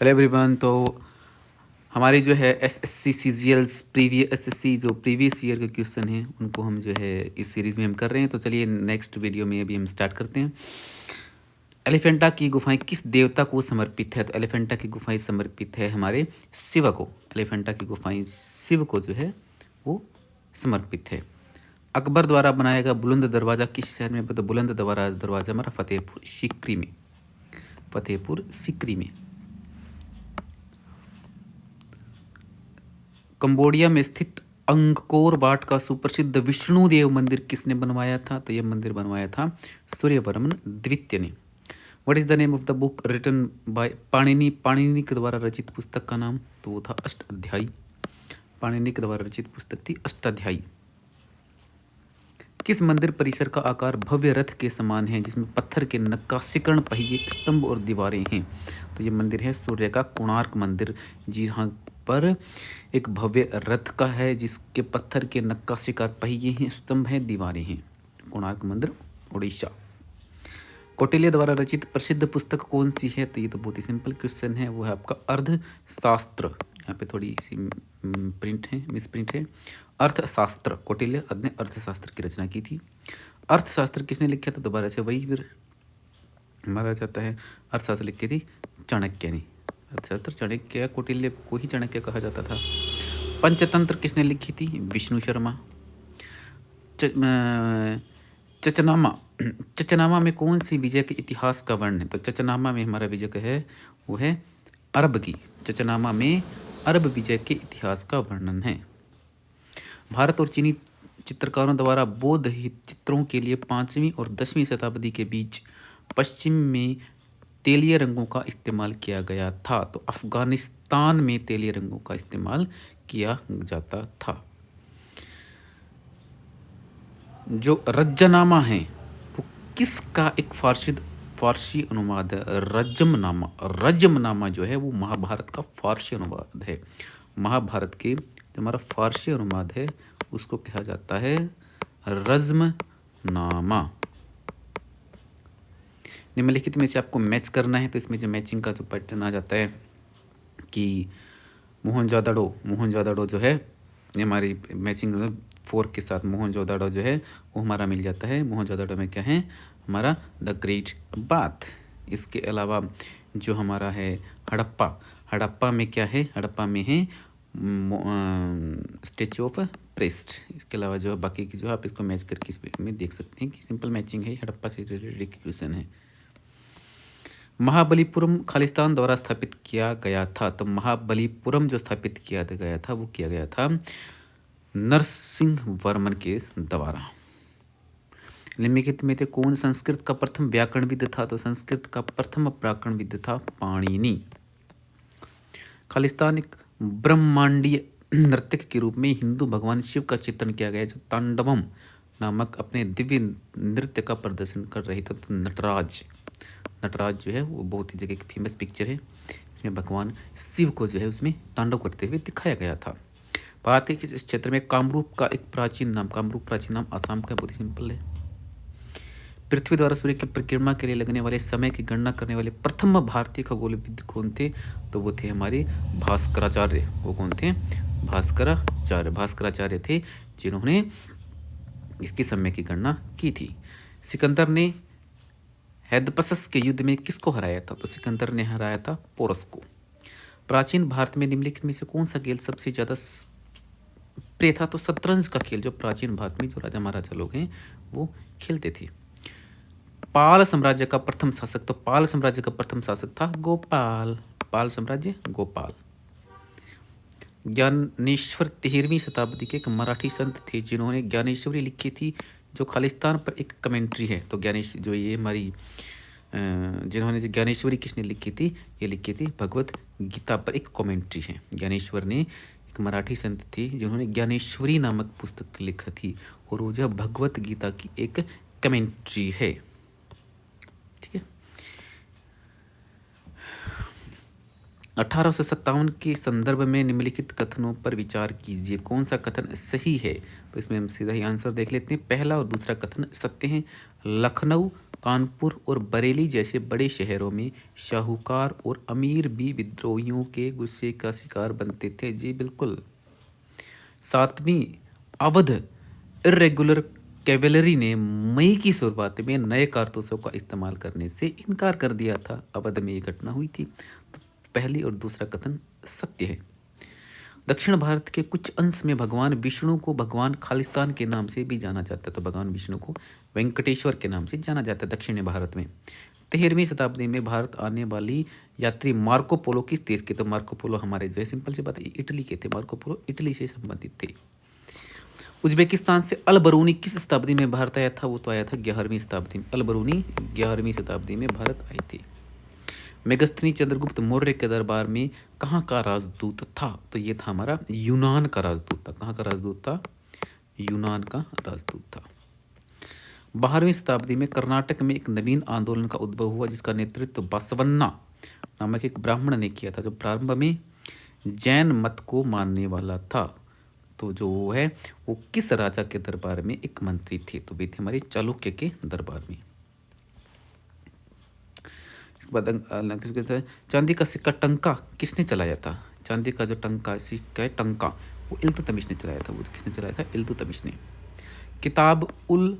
Hello everyone. तो हमारी जो है एसएससी सीजीएल्स प्रीवियस एसएससी जो प्रीवियस ईयर के क्वेश्चन हैं उनको हम जो है इस सीरीज़ में हम कर रहे हैं। तो चलिए नेक्स्ट वीडियो में अभी हम स्टार्ट करते हैं। एलिफेंटा की गुफाएं किस देवता को समर्पित है? तो एलिफेंटा की गुफाएं समर्पित है हमारे शिव को। एलिफेंटा की गुफाएं शिव को जो है वो समर्पित है। अकबर द्वारा बनाया गया बुलंद दरवाज़ा किस शहर में? तो बुलंद दरवाज़ा हमारा फतेहपुर सीकरी में। फतेहपुर सीकरी में। कंबोडिया में स्थित अंगकोर वाट का सुप्रसिद्ध विष्णुदेव मंदिर किसने बनवाया था? तो यह मंदिर बनवाया था सूर्यवर्मन द्वितीय ने। What is the name of the book written by Panini? Panini के द्वारा रचित पुस्तक का नाम तो वो था अष्टाध्यायी। पाणिनि के द्वारा रचित पुस्तक थी अष्टाध्यायी। किस मंदिर परिसर का आकार भव्य रथ के समान है जिसमें पत्थर के नक्काशीकरण पहिए स्तंभ और दीवारें हैं? तो ये मंदिर है सूर्य का कोणार्क मंदिर, जहाँ पर एक भव्य रथ का है जिसके पत्थर के नक्काशीकार पहिए हैं, स्तंभ हैं, दीवारें हैं। कोणार्क मंदिर, उड़ीसा। कौटिल्य द्वारा रचित प्रसिद्ध पुस्तक कौन सी है? तो ये तो बहुत ही सिंपल क्वेश्चन है, वो है आपका अर्थशास्त्र। यहाँ पे थोड़ी सी प्रिंट है, मिस प्रिंट है। अर्थशास्त्र, कौटिल्य ने अर्थशास्त्र की रचना की थी। अर्थशास्त्र किसने लिखा था? दोबारा से वही फिर माना जाता है। अर्थशास्त्र लिखी थी चाणक्य ने। अर्थशास्त्र चाणक्य, कौटिल्य को ही चाणक्य कहा जाता था। पंचतंत्र किसने लिखी थी? विष्णु शर्मा। चचनामा, चचनामा में कौन सी विजय के इतिहास का वर्णन है? तो चचनामा में हमारा विजय का है वो है अरब की। चचनामा में अरब विजय के इतिहास का वर्णन है। भारत और चीनी चित्रकारों द्वारा बौद्ध चित्रों के लिए 5वीं और 10वीं शताब्दी के बीच पश्चिम में तेलीय रंगों का इस्तेमाल किया गया था। तो अफगानिस्तान में तेलीय रंगों का इस्तेमाल किया जाता था। जो रज्जनामा है वो किसका एक फारसी अनुवाद है? रजमनामा। रजमनामा जो है वो महाभारत का फारसी अनुवाद है। महाभारत के जो हमारा फारसी अनुवाद है उसको कहा जाता है रज्मनामा। निम्नलिखित में से आपको मैच करना है। तो इसमें जो मैचिंग का जो पैटर्न आ जाता है कि मोहनजोदड़ो जो है हमारी मैचिंग 4 के साथ मोहनजोदड़ो जो है वो हमारा मिल जाता है। मोहनजोदड़ो में क्या है? हमारा द ग्रेट बाथ। इसके अलावा जो हमारा है हड़प्पा, हड़प्पा में क्या है? हड़प्पा में है स्टेचू ऑफ प्रेस्ट। इसके अलावा जो बाकी की जो आप इसको मैच करके इस में देख सकते हैं कि सिंपल मैचिंग है, हड़प्पा से रिलेटेड क्वेश्चन है। महाबलीपुरम खालिस्तान द्वारा स्थापित किया गया था। तो महाबलीपुरम जो स्थापित किया गया था वो किया गया था नरसिंह वर्मन के द्वारा। निम्नलिखित में से कौन संस्कृत का प्रथम व्याकरणविद था? तो संस्कृत का प्रथम व्याकरणविद था पाणिनि। खालिस्तान एक ब्रह्मांडीय नर्तक के रूप में हिंदू भगवान शिव का चित्रण किया गया जो तांडवम नामक अपने दिव्य नृत्य का प्रदर्शन कर रहे थे। तो नटराज जो है वो बहुत ही जगह की फेमस पिक्चर है। इसमें भगवान शिव को जो है उसमें तांडव करते हुए दिखाया गया था। भारत के इस क्षेत्र में कामरूप का एक प्राचीन नाम, कामरूप प्राचीन नाम आसाम का, बहुत ही सिंपल है। पृथ्वी द्वारा सूर्य की परिक्रमा के लिए लगने वाले समय की गणना करने वाले प्रथम भारतीय खगोलविद कौन थे? तो वो थे हमारे भास्कराचार्य। वो कौन थे? भास्कराचार्य थे जिन्होंने इसके समय की गणना की थी। सिकंदर ने हैदपसस के युद्ध में किसको हराया था? तो सिकंदर ने हराया था पोरस को। प्राचीन भारत में निम्नलिखित में से कौन सा खेल सबसे ज़्यादा प्रिय था? तो शतरंज का खेल जो प्राचीन भारत में जो राजा महाराजा लोग हैं वो खेलते थे। पाल साम्राज्य का प्रथम शासक, तो पाल साम्राज्य का प्रथम शासक था गोपाल। पाल साम्राज्य, गोपाल। ज्ञानेश्वर 13वीं शताब्दी के एक मराठी संत थे जिन्होंने ज्ञानेश्वरी लिखी थी जो खालिस्तान पर एक कमेंट्री है। तो जो ये हमारी जिन्होंने ज्ञानेश्वरी किसने लिखी थी? ये लिखी थी भगवत गीता पर एक कमेंट्री है। ज्ञानेश्वर ने एक मराठी संत थे जिन्होंने ज्ञानेश्वरी नामक पुस्तक लिखी थी और वो जो भगवत गीता की एक कमेंट्री है। ठीक है। 1857 के संदर्भ में निम्नलिखित कथनों पर विचार कीजिए, कौन सा कथन सही है। तो इसमें हम सीधा ही आंसर देख लेते हैं। पहला और दूसरा कथन सत्य है। लखनऊ, कानपुर और बरेली जैसे बड़े शहरों में शाहूकार और अमीर भी विद्रोहियों के गुस्से का शिकार बनते थे। जी बिल्कुल। सातवीं, अवध इर्रेगुलर कैवेलरी ने मई की शुरुआत में नए कारतूसों का इस्तेमाल करने से इनकार कर दिया था। अवध में ये घटना हुई थी। तो पहली और दूसरा कथन सत्य है। दक्षिण भारत के कुछ अंश में भगवान विष्णु को भगवान खालिस्तान के नाम से भी जाना जाता है। तो भगवान विष्णु को वेंकटेश्वर के नाम से जाना जाता है दक्षिणी भारत में। 13वीं शताब्दी में भारत आने वाली यात्री मार्को पोलो किस देश के? तो मार्को पोलो हमारे जो है सिंपल सी बात है इटली के थे। मार्को पोलो इटली से संबंधित थे। उज्बेकिस्तान से अल बरूनी किस शताब्दी में भारत आया था? वो तो आया था 11वीं शताब्दी में। अल बरूनी 11वीं शताब्दी में भारत आए थे। मेगस्थनी चंद्रगुप्त मौर्य के दरबार में कहाँ का राजदूत था? तो ये था हमारा यूनान का राजदूत था। कहाँ का राजदूत था? यूनान का राजदूत था। 12वीं शताब्दी में कर्नाटक में एक नवीन आंदोलन का उद्भव हुआ जिसका नेतृत्व बसवन्ना नामक एक ब्राह्मण ने किया था, जो प्रारंभ में जैन मत को मानने वाला था। तो जो वो है वो किस राजा के दरबार में एक मंत्री थे? तो वे थे हमारे चालुक्य के दरबार में। चांदी का सिक्का टंका किसने चलाया था? चांदी का जो टंका सिक्का है टंका वो इल्तुतमिश ने चलाया था। वो किसने चलाया था? इल्तुतमिश ने। किताब उल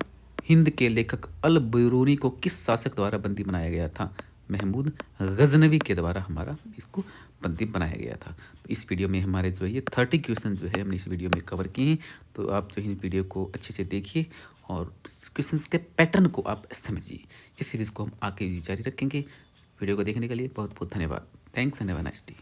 हिंद के लेखक अल बिरूनी को किस शासक द्वारा बंदी बनाया गया था? महमूद गजनवी के द्वारा हमारा इसको बंदी बनाया गया था। तो इस वीडियो में हमारे जो है ये 30 क्वेश्चन जो है हमने इस वीडियो में कवर किए हैं। तो आप जो है वीडियो को अच्छे से देखिए और क्वेश्चंस के पैटर्न को आप समझिए। इस सीरीज़ को हम आगे भी जारी रखेंगे। वीडियो को देखने के लिए बहुत बहुत धन्यवाद। Thanks and have a nice day.